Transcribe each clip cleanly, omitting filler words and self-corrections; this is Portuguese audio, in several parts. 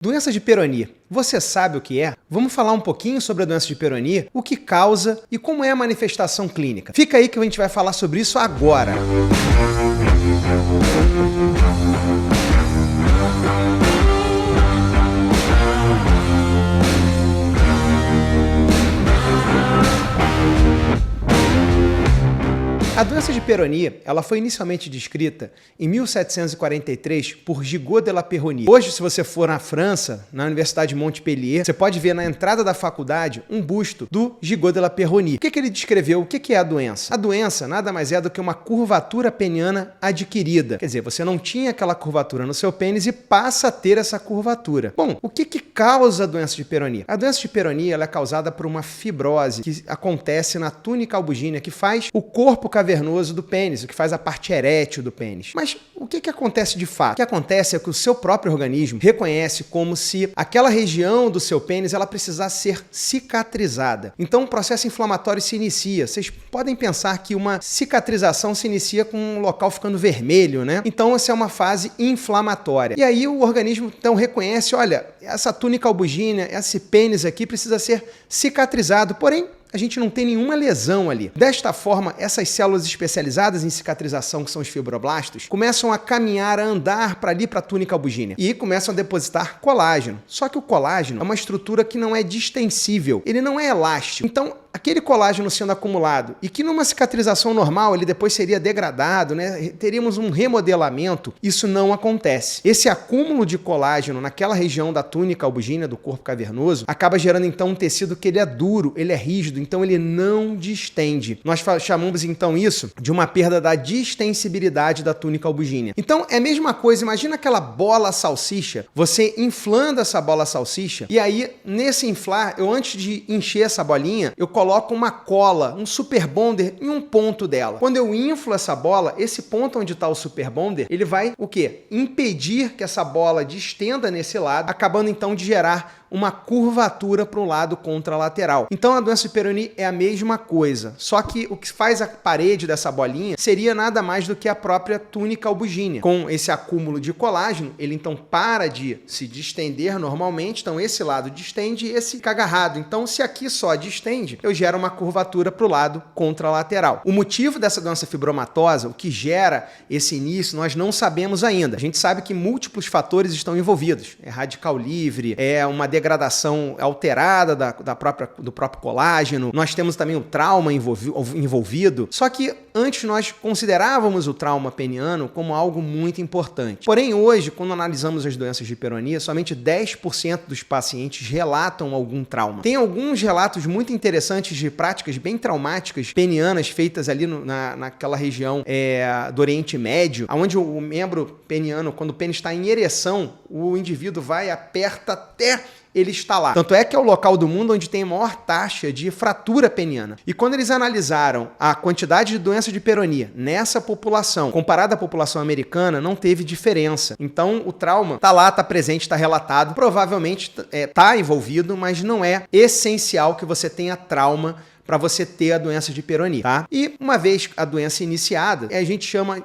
Doença de Peyronie. Você sabe o que é? Vamos falar um pouquinho sobre a doença de Peyronie, o que causa e como é a manifestação clínica. Fica aí que a gente vai falar sobre isso agora. A doença de Peyronie, ela foi inicialmente descrita em 1743 por Gigot de la Peyronie. Hoje, se você for na França, na Universidade de Montpellier, você pode ver na entrada da faculdade um busto do Gigot de la Peyronie. O que ele descreveu? O que é a doença? A doença nada mais é do que uma curvatura peniana adquirida. Quer dizer, você não tinha aquela curvatura no seu pênis e passa a ter essa curvatura. Bom, o que causa a doença de Peyronie? A doença de Peyronie ela é causada por uma fibrose que acontece na túnica albugínea, que faz o corpo cavernoso do pênis, o que faz a parte erétil do pênis. Mas o que acontece de fato? O que acontece é que o seu próprio organismo reconhece como se aquela região do seu pênis ela precisasse ser cicatrizada. Então o processo inflamatório se inicia. Vocês podem pensar que uma cicatrização se inicia com um local ficando vermelho, né? Então essa é uma fase inflamatória. E aí o organismo então reconhece, olha, essa túnica albugínea, esse pênis aqui precisa ser cicatrizado, porém a gente não tem nenhuma lesão ali. Desta forma, essas células especializadas em cicatrização, que são os fibroblastos, começam a caminhar, a andar para ali, para a túnica albugínea, e começam a depositar colágeno. Só que o colágeno é uma estrutura que não é distensível, ele não é elástico. Então, aquele colágeno sendo acumulado e que numa cicatrização normal ele depois seria degradado, né? Teríamos um remodelamento, isso não acontece. Esse acúmulo de colágeno naquela região da túnica albugínea, do corpo cavernoso, acaba gerando então um tecido que ele é duro, ele é rígido, então ele não distende. Nós chamamos então isso de uma perda da distensibilidade da túnica albugínea. Então é a mesma coisa, imagina aquela bola salsicha, você inflando essa bola salsicha e aí nesse inflar, eu antes de encher essa bolinha, eu coloco uma cola, um super bonder em um ponto dela. Quando eu inflo essa bola, esse ponto onde está o super bonder, ele vai o quê? Impedir que essa bola distenda nesse lado, acabando então de gerar uma curvatura para o lado contralateral. Então a doença de Peyronie é a mesma coisa, só que o que faz a parede dessa bolinha seria nada mais do que a própria túnica albugínea. Com esse acúmulo de colágeno, ele então para de se distender normalmente, então esse lado distende e esse fica agarrado. Então se aqui só distende, eu gero uma curvatura para o lado contralateral. O motivo dessa doença fibromatosa, o que gera esse início, nós não sabemos ainda. A gente sabe que múltiplos fatores estão envolvidos. É radical livre, é uma degradação alterada do próprio colágeno. Nós temos também o trauma envolvido. Só que antes nós considerávamos o trauma peniano como algo muito importante. Porém, hoje, quando analisamos as doenças de Peyronie, somente 10% dos pacientes relatam algum trauma. Tem alguns relatos muito interessantes de práticas bem traumáticas penianas feitas ali naquela região do Oriente Médio, onde o membro peniano, quando o pênis está em ereção, o indivíduo vai e aperta até ele está lá. Tanto é que é o local do mundo onde tem a maior taxa de fratura peniana. E quando eles analisaram a quantidade de doença de Peyronie nessa população, comparada à população americana, não teve diferença. Então, o trauma está lá, está presente, está relatado, provavelmente está envolvido, mas não é essencial que você tenha trauma para você ter a doença de Peyronie, tá? E uma vez a doença iniciada, a gente chama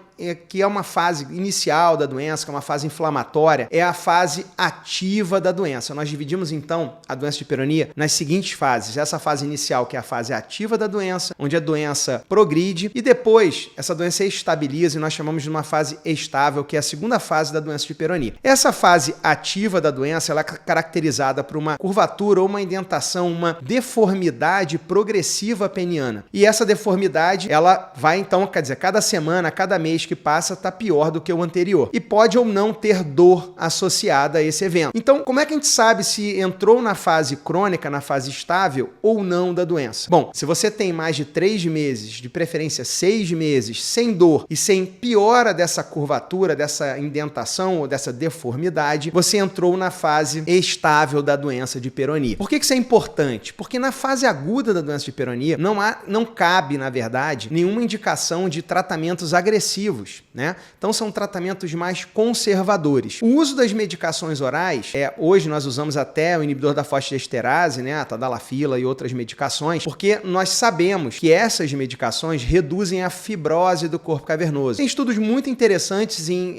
que é uma fase inicial da doença, que é uma fase inflamatória, é a fase ativa da doença. Nós dividimos, então, a doença de Peyronie nas seguintes fases. Essa fase inicial, que é a fase ativa da doença, onde a doença progride, e depois essa doença estabiliza e nós chamamos de uma fase estável, que é a segunda fase da doença de Peyronie. Essa fase ativa da doença, ela é caracterizada por uma curvatura ou uma indentação, uma deformidade progressiva peniana. E essa deformidade, ela vai, então, quer dizer, cada semana, cada mês que passa está pior do que o anterior. E pode ou não ter dor associada a esse evento. Então, como é que a gente sabe se entrou na fase crônica, na fase estável ou não da doença? Bom, se você tem mais de 3 meses, de preferência 6 meses, sem dor e sem piora dessa curvatura, dessa indentação ou dessa deformidade, você entrou na fase estável da doença de Peyronie. Por que isso é importante? Porque na fase aguda da doença de Peyronie não cabe, na verdade, nenhuma indicação de tratamentos agressivos invasivos, né? Então são tratamentos mais conservadores. O uso das medicações orais, hoje nós usamos até o inibidor da fosfodiesterase, né, a tadalafila e outras medicações, porque nós sabemos que essas medicações reduzem a fibrose do corpo cavernoso. Tem estudos muito interessantes em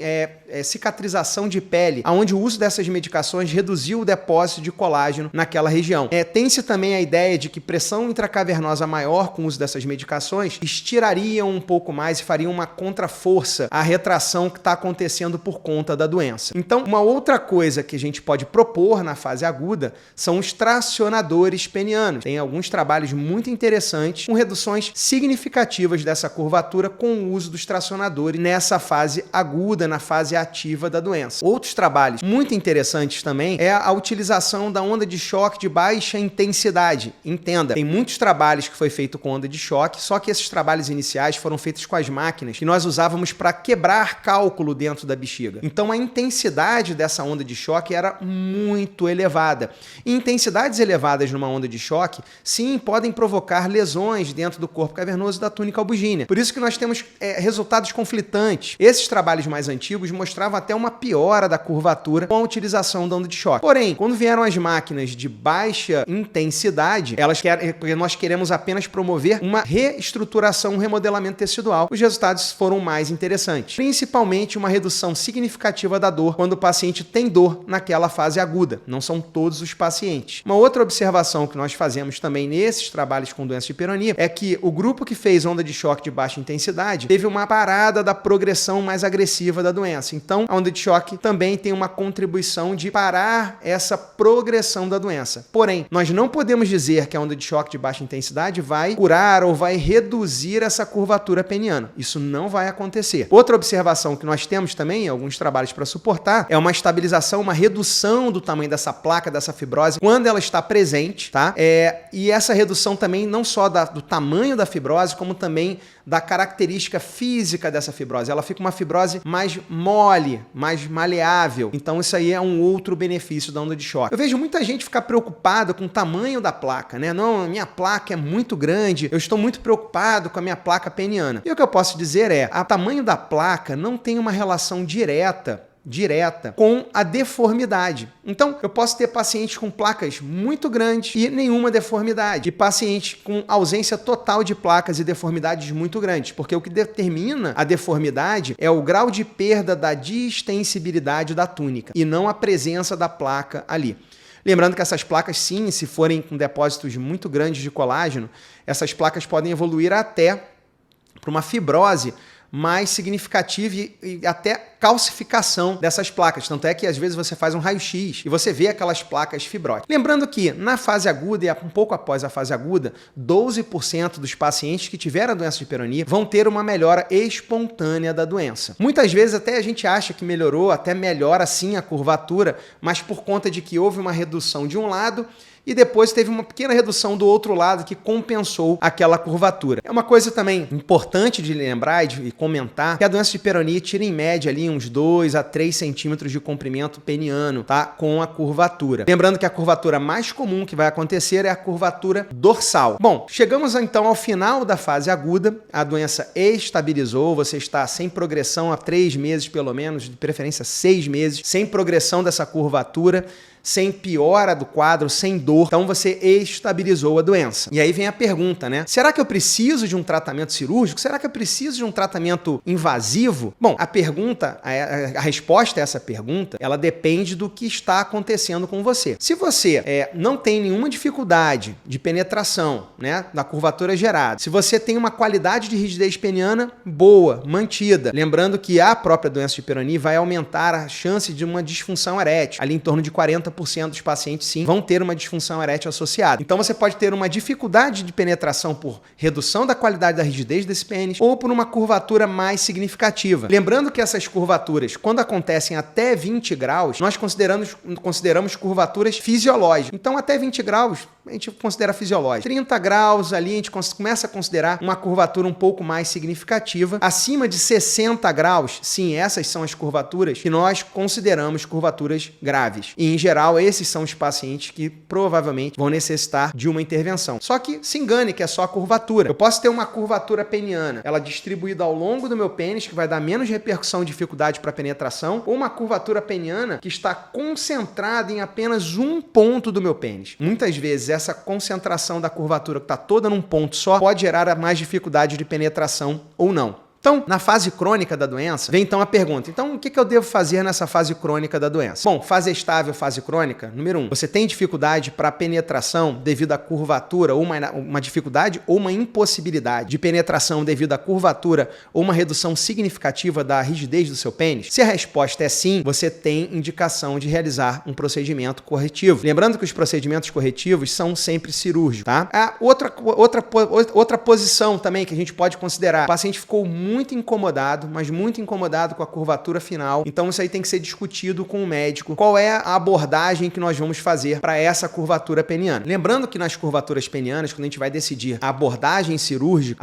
cicatrização de pele, onde o uso dessas medicações reduziu o depósito de colágeno naquela região. Tem-se também a ideia de que pressão intracavernosa maior com o uso dessas medicações estirariam um pouco mais e fariam uma contraforça à retração que está acontecendo por conta da doença. Então, uma outra coisa que a gente pode propor na fase aguda são os tracionadores penianos. Tem alguns trabalhos muito interessantes com reduções significativas dessa curvatura com o uso dos tracionadores nessa fase aguda, na fase ativa da doença. Outros trabalhos muito interessantes também é a utilização da onda de choque de baixa intensidade. Entenda, tem muitos trabalhos que foi feito com onda de choque, só que esses trabalhos iniciais foram feitos com as máquinas que nós usávamos para quebrar cálculo dentro da bexiga. Então a intensidade dessa onda de choque era muito elevada. E intensidades elevadas numa onda de choque, sim, podem provocar lesões dentro do corpo cavernoso da túnica albugínea. Por isso que nós temos resultados conflitantes. Esses trabalhos mais antigos mostravam até uma piora da curvatura com a utilização da onda de choque. Porém, quando vieram as máquinas de baixa intensidade, porque nós queremos apenas promover uma reestruturação, um remodelamento tecidual, os resultados foram mais interessantes. Principalmente uma redução significativa da dor quando o paciente tem dor naquela fase aguda. Não são todos os pacientes. Uma outra observação que nós fazemos também nesses trabalhos com doença de Peyronie é que o grupo que fez onda de choque de baixa intensidade teve uma parada da progressão mais agressiva da doença. Então, a onda de choque também tem uma contribuição de parar essa progressão da doença. Porém, nós não podemos dizer que a onda de choque de baixa intensidade vai curar ou vai reduzir essa curvatura peniana. Isso não vai acontecer. Outra observação que nós temos também, em alguns trabalhos para suportar, é uma estabilização, uma redução do tamanho dessa placa, dessa fibrose, quando ela está presente, tá? E essa redução também não só do tamanho da fibrose, como também da característica física dessa fibrose. Ela fica uma fibrose mais mole, mais maleável. Então isso aí é um outro benefício da onda de choque. Eu vejo muita gente ficar preocupada com o tamanho da placa, né? Não, a minha placa é muito grande, eu estou muito preocupado com a minha placa peniana. E o que eu posso dizer o tamanho da placa não tem uma relação direta com a deformidade. Então, eu posso ter pacientes com placas muito grandes e nenhuma deformidade, e pacientes com ausência total de placas e deformidades muito grandes, porque o que determina a deformidade é o grau de perda da distensibilidade da túnica e não a presença da placa ali. Lembrando que essas placas, sim, se forem com depósitos muito grandes de colágeno, essas placas podem evoluir até para uma fibrose mais significativa e até calcificação dessas placas. Tanto é que às vezes você faz um raio-x e você vê aquelas placas fibróticas. Lembrando que na fase aguda e um pouco após a fase aguda, 12% dos pacientes que tiveram a doença de Peyronie vão ter uma melhora espontânea da doença. Muitas vezes até a gente acha que melhorou, até melhora sim a curvatura, mas por conta de que houve uma redução de um lado e depois teve uma pequena redução do outro lado que compensou aquela curvatura. É uma coisa também importante de lembrar e de comentar que a doença de Peyronie tira em média ali uns 2 a 3 centímetros de comprimento peniano, tá? Com a curvatura. Lembrando que a curvatura mais comum que vai acontecer é a curvatura dorsal. Bom, chegamos então ao final da fase aguda, a doença estabilizou, você está sem progressão há 3 meses pelo menos, de preferência 6 meses, sem progressão dessa curvatura, sem piora do quadro, sem dor. Então você estabilizou a doença. E aí vem a pergunta, né? Será que eu preciso de um tratamento cirúrgico? Será que eu preciso de um tratamento invasivo? Bom, a resposta a essa pergunta, ela depende do que está acontecendo com você. Se você não tem nenhuma dificuldade de penetração, né, da curvatura gerada, se você tem uma qualidade de rigidez peniana boa, mantida, lembrando que a própria doença de Peyronie vai aumentar a chance de uma disfunção erétil, ali em torno de 40% dos pacientes, sim, vão ter uma disfunção erétil associada. Então você pode ter uma dificuldade de penetração por redução da qualidade da rigidez desse pênis ou por uma curvatura mais significativa. Lembrando que essas curvaturas, quando acontecem até 20 graus, nós consideramos curvaturas fisiológicas. Então até 20 graus a gente considera fisiológica. 30 graus ali, a gente começa a considerar uma curvatura um pouco mais significativa. Acima de 60 graus, sim, essas são as curvaturas que nós consideramos curvaturas graves. E, em geral, esses são os pacientes que provavelmente vão necessitar de uma intervenção. Só que se engane que é só a curvatura. Eu posso ter uma curvatura peniana, ela distribuída ao longo do meu pênis, que vai dar menos repercussão e dificuldade para penetração, ou uma curvatura peniana que está concentrada em apenas um ponto do meu pênis. Muitas vezes, essa concentração da curvatura que está toda num ponto só pode gerar mais dificuldade de penetração ou não. Então, na fase crônica da doença, vem então a pergunta, então o que eu devo fazer nessa fase crônica da doença? Bom, fase estável, fase crônica, número 1, você tem dificuldade para penetração devido à curvatura, ou uma dificuldade ou uma impossibilidade de penetração devido à curvatura ou uma redução significativa da rigidez do seu pênis? Se a resposta é sim, você tem indicação de realizar um procedimento corretivo. Lembrando que os procedimentos corretivos são sempre cirúrgicos, tá? Outra posição também que a gente pode considerar, o paciente ficou muito incomodado, mas muito incomodado com a curvatura final. Então isso aí tem que ser discutido com o médico. Qual é a abordagem que nós vamos fazer para essa curvatura peniana? Lembrando que nas curvaturas penianas, quando a gente vai decidir a abordagem cirúrgica,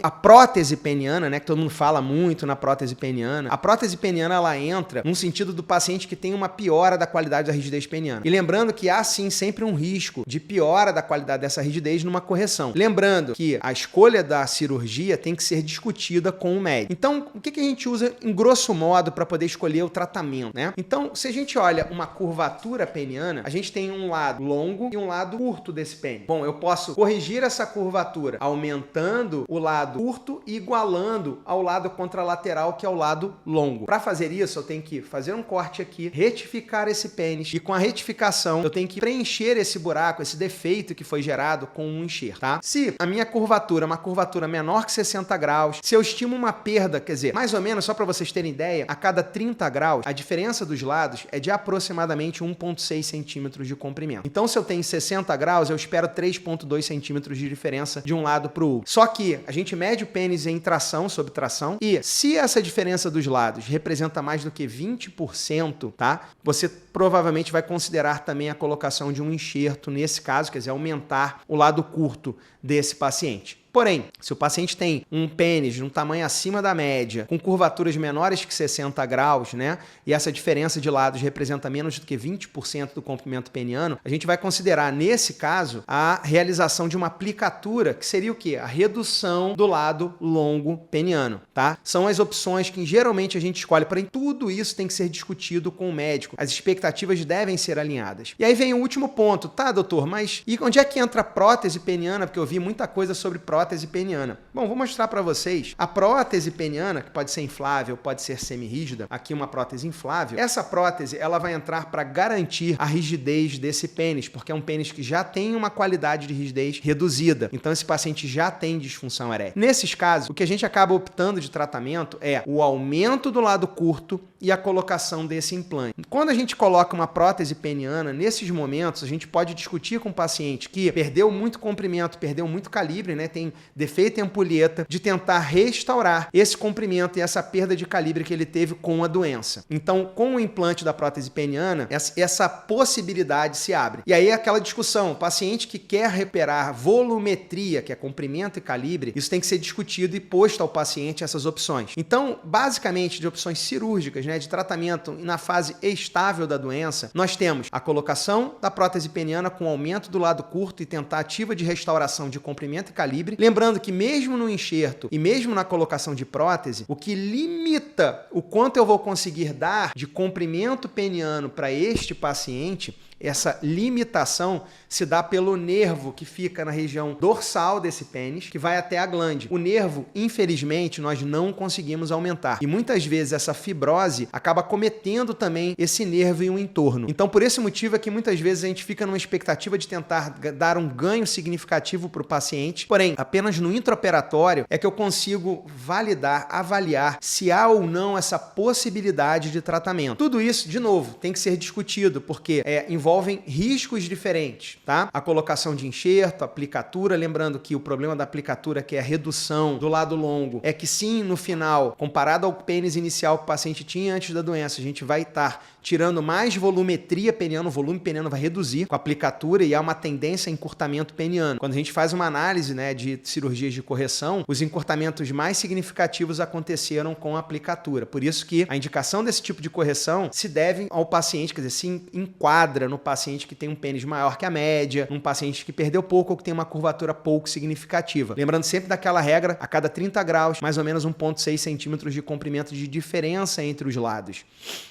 a prótese peniana, né, que todo mundo fala muito na prótese peniana, a prótese peniana ela entra no sentido do paciente que tem uma piora da qualidade da rigidez peniana. E lembrando que há sim sempre um risco de piora da qualidade dessa rigidez numa correção. Lembrando que a escolha da cirurgia tem que ser discutida com o médico. Então, o que a gente usa em grosso modo para poder escolher o tratamento, né? Então, se a gente olha uma curvatura peniana, a gente tem um lado longo e um lado curto desse pênis. Bom, eu posso corrigir essa curvatura aumentando o lado curto e igualando ao lado contralateral, que é o lado longo. Para fazer isso, eu tenho que fazer um corte aqui, retificar esse pênis e com a retificação, eu tenho que preencher esse buraco, esse defeito que foi gerado com um enxerto, tá? Se a minha curvatura é uma curvatura menor que 60 graus, se eu estimo uma perda, quer dizer, mais ou menos, só para vocês terem ideia, a cada 30 graus, a diferença dos lados é de aproximadamente 1,6 centímetros de comprimento. Então, se eu tenho 60 graus, eu espero 3,2 centímetros de diferença de um lado para o outro. Só que a gente mede o pênis em tração, sob tração, e se essa diferença dos lados representa mais do que 20%, tá? Você provavelmente vai considerar também a colocação de um enxerto nesse caso, quer dizer, aumentar o lado curto desse paciente. Porém, se o paciente tem um pênis de um tamanho acima da média, com curvaturas menores que 60 graus, né, e essa diferença de lados representa menos do que 20% do comprimento peniano, a gente vai considerar, nesse caso, a realização de uma aplicatura, que seria o quê? A redução do lado longo peniano, tá? São as opções que geralmente a gente escolhe, porém tudo isso tem que ser discutido com o médico. As expectativas devem ser alinhadas. E aí vem o último ponto, tá, doutor? Mas e onde é que entra a prótese peniana? Porque eu vi muita coisa sobre prótese peniana. Bom, vou mostrar para vocês. A prótese peniana, que pode ser inflável, pode ser semirrígida, aqui uma prótese inflável, essa prótese ela vai entrar para garantir a rigidez desse pênis, porque é um pênis que já tem uma qualidade de rigidez reduzida. Então esse paciente já tem disfunção erétil. Nesses casos, o que a gente acaba optando de tratamento é o aumento do lado curto e a colocação desse implante. Quando a gente coloca uma prótese peniana, nesses momentos a gente pode discutir com o paciente que perdeu muito comprimento, perdeu muito calibre, né? Tem defeito em ampulheta, de tentar restaurar esse comprimento e essa perda de calibre que ele teve com a doença. Então, com o implante da prótese peniana, essa possibilidade se abre. E aí é aquela discussão, o paciente que quer recuperar volumetria, que é comprimento e calibre, isso tem que ser discutido e posto ao paciente essas opções. Então, basicamente, de opções cirúrgicas, né, de tratamento na fase estável da doença, nós temos a colocação da prótese peniana com aumento do lado curto e tentativa de restauração de comprimento e calibre. Lembrando que mesmo no enxerto e mesmo na colocação de prótese, o que limita o quanto eu vou conseguir dar de comprimento peniano para este paciente, essa limitação se dá pelo nervo que fica na região dorsal desse pênis, que vai até a glande. O nervo, infelizmente, nós não conseguimos aumentar. E muitas vezes essa fibrose acaba cometendo também esse nervo e o entorno. Então, por esse motivo é que muitas vezes a gente fica numa expectativa de tentar dar um ganho significativo para o paciente. Porém, apenas no intraoperatório é que eu consigo validar, avaliar se há ou não essa possibilidade de tratamento. Tudo isso, de novo, tem que ser discutido, porque envolve envolvem riscos diferentes, tá? A colocação de enxerto, a aplicatura, lembrando que o problema da aplicatura, que é a redução do lado longo, é que sim, no final, comparado ao pênis inicial que o paciente tinha antes da doença, a gente vai estar tirando mais volumetria peniana, o volume peniano vai reduzir com a aplicatura e há uma tendência a encurtamento peniano. Quando a gente faz uma análise, né, de cirurgias de correção, os encurtamentos mais significativos aconteceram com a aplicatura. Por isso que a indicação desse tipo de correção se deve ao paciente, quer dizer, se enquadra no paciente que tem um pênis maior que a média, num paciente que perdeu pouco ou que tem uma curvatura pouco significativa. Lembrando sempre daquela regra, a cada 30 graus, mais ou menos 1,6 centímetros de comprimento de diferença entre os lados.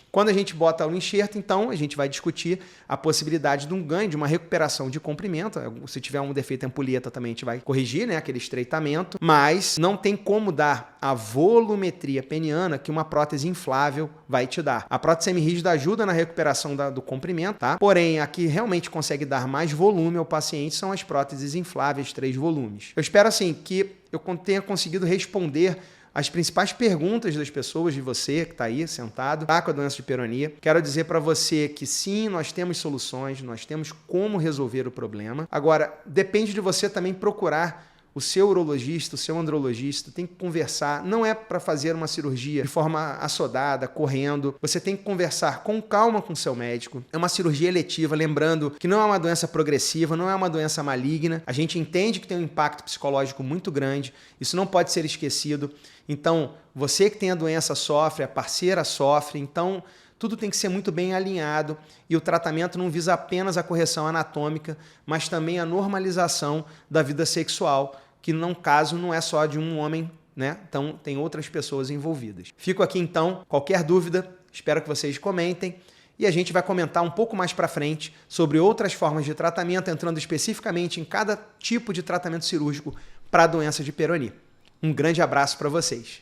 Quando a gente bota o enxerto, então, a gente vai discutir a possibilidade de um ganho, de uma recuperação de comprimento. Se tiver um defeito em ampulheta também a gente vai corrigir, né, aquele estreitamento, mas não tem como dar a volumetria peniana que uma prótese inflável vai te dar. A prótese semirrígida ajuda na recuperação do comprimento, tá? Porém, a que realmente consegue dar mais volume ao paciente são as próteses infláveis 3 volumes. Eu espero, assim, que eu tenha conseguido responder as principais perguntas das pessoas, de você que está aí sentado, tá com a doença de Peyronie. Quero dizer para você que sim, nós temos soluções, nós temos como resolver o problema. Agora, depende de você também procurar o seu urologista, o seu andrologista, tem que conversar. Não é para fazer uma cirurgia de forma assodada, correndo. Você tem que conversar com calma com o seu médico. É uma cirurgia eletiva, lembrando que não é uma doença progressiva, não é uma doença maligna. A gente entende que tem um impacto psicológico muito grande. Isso não pode ser esquecido. Então, você que tem a doença sofre, a parceira sofre, então tudo tem que ser muito bem alinhado e o tratamento não visa apenas a correção anatômica, mas também a normalização da vida sexual, que no caso não é só de um homem, né? Então tem outras pessoas envolvidas. Fico aqui então, qualquer dúvida, espero que vocês comentem e a gente vai comentar um pouco mais para frente sobre outras formas de tratamento, entrando especificamente em cada tipo de tratamento cirúrgico para a doença de Peyronie. Um grande abraço para vocês.